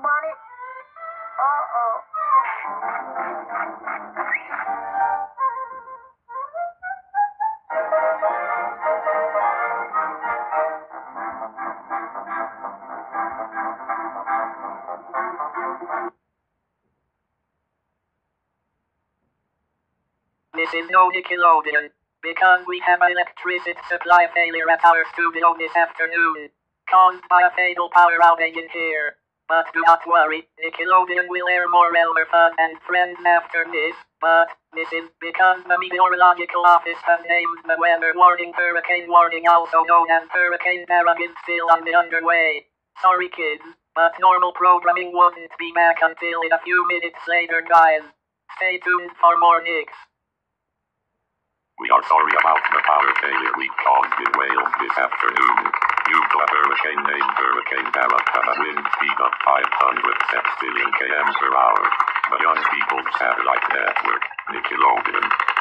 bunny? Uh-oh. This is no Nickelodeon, because we have an electricity supply failure at our studio this afternoon, caused by a fatal power outage in here. But do not worry, Nickelodeon will air more Elmer Fudd and Friends after this, but this is because the Meteorological Office has named the weather warning hurricane warning, also known as Hurricane Darrugh, is still on the underway. Sorry kids, but normal programming won't be back until in a few minutes later, guys. Stay tuned for more Nicks. We are sorry about the power failure we caused in Wales this afternoon, due to a hurricane named Hurricane Darrugh at a wind speed of 500 septillion km/h. The Young People's Satellite Network, Nickelodeon.